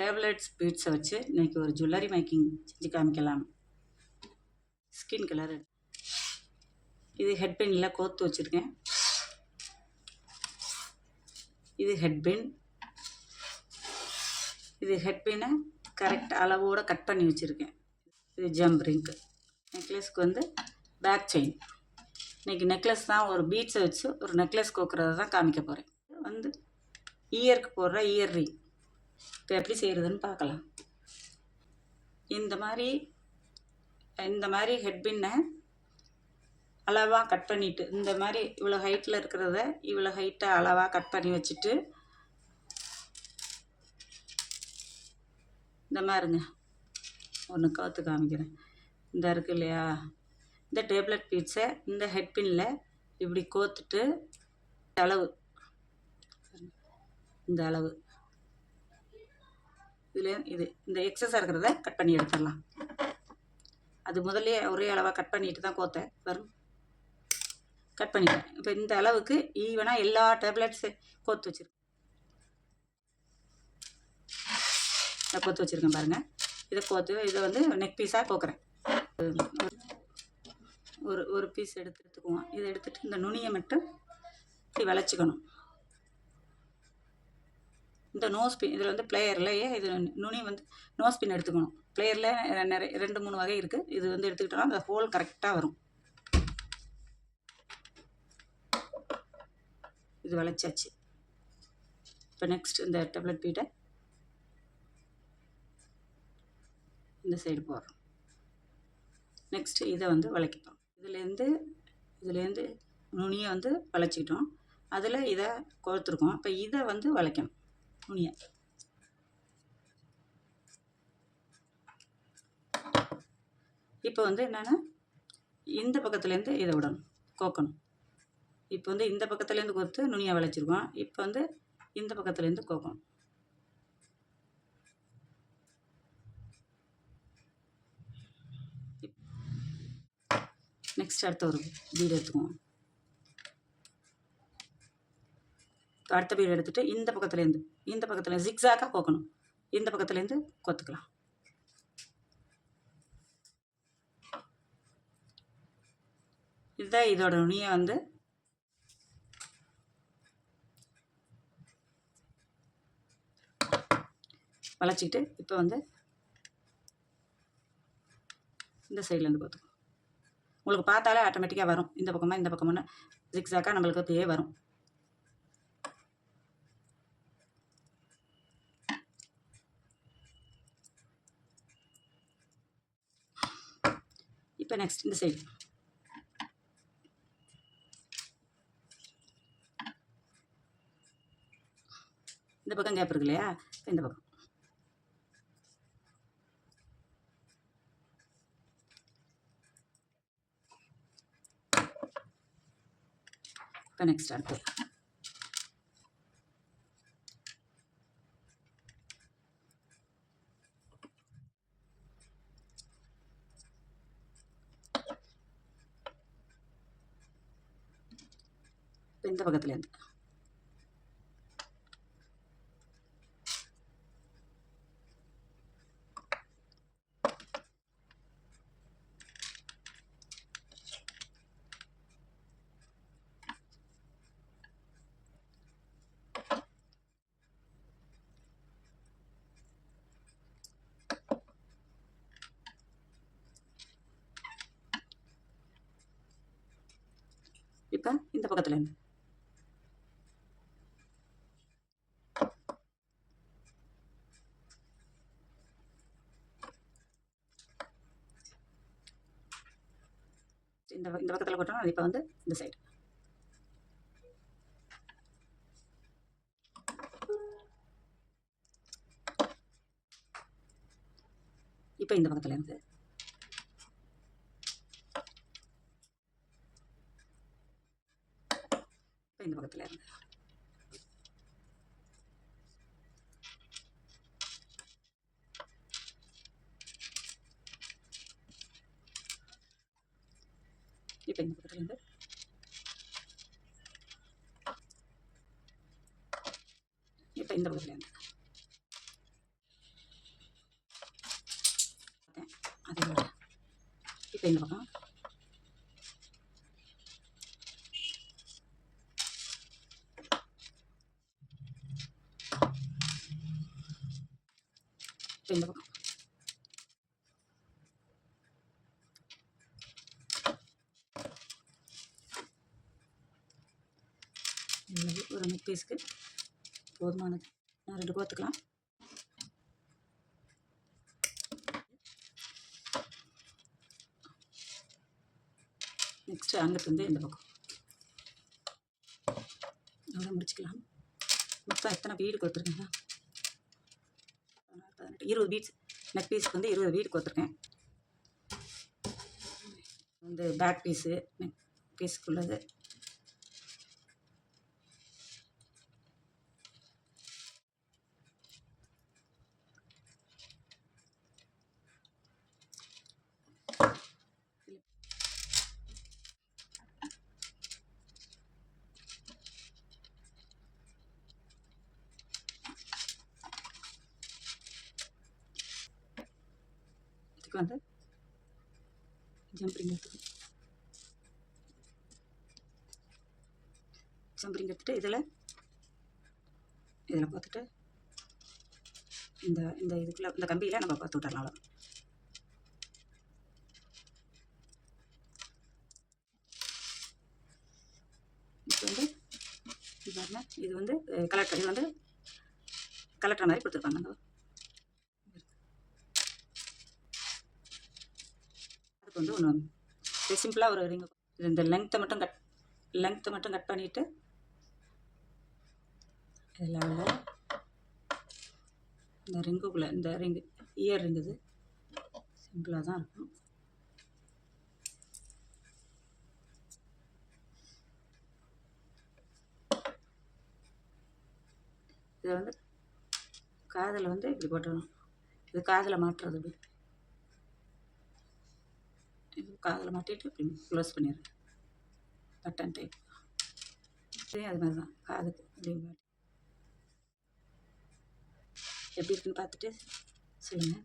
Tablets பீட்ஸை வச்சு இன்றைக்கி ஒரு ஜுவல்லரி மேக்கிங் செஞ்சு காமிக்கலாம். ஸ்கின் கலர் இது ஹெட் பின்னில் கோர்த்து வச்சுருக்கேன். இது ஹெட் பின். இது ஹெட் பின்னை கரெக்ட் அளவோடு கட் பண்ணி வச்சுருக்கேன். இது ஜம்ப் ரிங்கு. நெக்லஸ்க்கு வந்து பேக் செயின். இன்றைக்கி நெக்லஸ் தான், ஒரு பீட்ஸை வச்சு ஒரு நெக்லஸ் கோக்குறத தான் காமிக்க போகிறேன். வந்து இயருக்கு போடுற இயர் ரிங். இப்போ எப்படி செய்கிறதுன்னு பார்க்கலாம். இந்த மாதிரி ஹெட் பின்னை அளவாக கட் பண்ணிவிட்டு, இந்த மாதிரி இவ்வளோ ஹைட்டில் இருக்கிறத இவ்வளோ ஹைட்டை அளவாக கட் பண்ணி வச்சுட்டு, இந்த மாதிரிங்க ஒன்று கவுத்து காமிக்கிறேன். இந்த இருக்குது இல்லையா, இந்த டேப்லெட் பீட்ஸை இந்த ஹெட் பின்னில் இப்படி கோத்துட்டு இந்த அளவு இதில் இந்த எக்ஸஸாக இருக்கிறத கட் பண்ணி எடுத்துடலாம். அது முதல்ல ஒரே அளவாக கட் பண்ணிட்டு தான் கோத்தேன். வரும் கட் பண்ணிட்டேன். இப்போ இந்த அளவுக்கு ஈவனாக எல்லா டேப்லெட்ஸு கோத்து வச்சுருக்கேன். கோத்து வச்சுருக்கேன் பாருங்கள். இதை வந்து நெக் பீஸாக கோக்குறேன். ஒரு பீஸ் எடுத்துக்குவோம். இதை எடுத்துகிட்டு இந்த நுனியை மட்டும் இப்படி வளைச்சிக்கணும். இந்த நோஸ் பின் இதில் வந்து பிளேயர்லையே இது நுனி வந்து நோஸ் பின் எடுத்துக்கணும். பிளேயரில் நிறைய 2-3 வகை இருக்குது. இது வந்து எடுத்துக்கிட்டோம்னா அந்த ஹோல் கரெக்டாக வரும். இது வளைச்சாச்சு. இப்போ நெக்ஸ்ட் இந்த டேப்லெட் பீட்டை இந்த சைடு போடுறோம். நெக்ஸ்ட்டு இதை வந்து வளைக்கிட்டோம். இதுலேருந்து நுனியை வந்து வளைச்சிக்கிட்டோம். அதில் இதை கோர்த்துருக்கோம். இப்போ இதை வந்து வளைக்கணும். நுனியை இப்போ வந்து என்னென்னா இந்த பக்கத்துலேருந்து இதை விடணும், கோக்கணும். இப்போ வந்து இந்த பக்கத்துலேருந்து கோர்த்து நுனியை வளைச்சிருக்கோம். இப்போ வந்து இந்த பக்கத்துலேருந்து கோக்கணும். நெக்ஸ்ட் அடுத்த ஒரு பீடு எடுத்துக்குவோம். அடுத்த பீடு எடுத்துகிட்டு இந்த பக்கத்துலேருந்து ஜிக்ஸாக்காக கோக்கணும். இந்த பக்கத்துலேருந்து கோத்துக்கலாம். இதுதான் இதோட நுனியை வந்து வளைச்சிக்கிட்டு இப்போ வந்து இந்த சைட்லேருந்து கோத்துக்கணும். உங்களுக்கு பார்த்தாலே ஆட்டோமேட்டிக்காக வரும். இந்த பக்கமாக இந்த பக்கமாக ஜிக்ஸாக்காக நம்மளுக்கு அப்படியே வரும். இப்போ நெக்ஸ்ட் இந்த சைடு இந்த பக்கம் கேப் இருக்கு இல்லையா, இந்த பக்கம் இப்போ நெக்ஸ்ட் அடுத்து இந்த பக்கத்துலேருந்து இப்போ இந்த பக்கத்துலேருந்து இந்த பக்கத்தில் போட்டோம். இப்போ வந்து இந்த சைடு இப்போ இந்த பக்கத்துலேருந்து இந்த பக்கத்துலேருந்து இப்போ இந்த பக்கத்துலேருந்து இப்போ இந்த பக்கத்துலேருந்து இப்போ இந்த பக்கம் இந்த பக்கம் ஒரு நெக் பீஸ்க்கு போதுமானது. நான் 2 கோத்துக்கலாம். நெக்ஸ்ட்டு அங்கிட்டு வந்து இந்த பக்கம் அதோட முடிச்சுக்கலாம். மொத்தம் எத்தனை பீடு கொடுத்துருக்கேங்க? 20 பீட்ஸ். நெக் பீஸ்க்கு வந்து 20 பீடு கொடுத்துருக்கேன். வந்து பேக் பீஸு நெக் பீஸுக்குள்ளது. இதுக்கு வந்து ஜம்பரிங் எடுத்துக்கணும். ஜம்பரிங் எடுத்துகிட்டு இதில் பார்த்துட்டு இந்த இதுக்குள்ளே இந்த கம்பியில் நம்ம பார்த்து விட்டுறலாம். அவ்வளோ இப்போ வந்து இது வந்து கலெக்டர். இது வந்து கலெக்டர் மாதிரி கொடுத்துருப்பாங்க. அதுக்கு வந்து ஒன்று சிம்பிளாக ஒரு ரிங். இந்த லெங்க்த்தை மட்டும் கட் பண்ணிவிட்டு இதில் இந்த ரிங்குக்குள்ளே இந்த இயர் ரிங் இது சிம்பிளாக தான் இருக்கும். இதை வந்து காதில் வந்து இப்படி போட்டுடணும். இது காதில் மாட்டுறது. இப்படி இது காதில் மாட்டிட்டு இப்படி க்ளோஸ் பண்ணிடுறேன். Button type. இதே அது மாதிரி தான் காதுக்கு இப்படி மாட்டி எப்படி இருக்குன்னு பார்த்துட்டு சொல்லுங்கள்.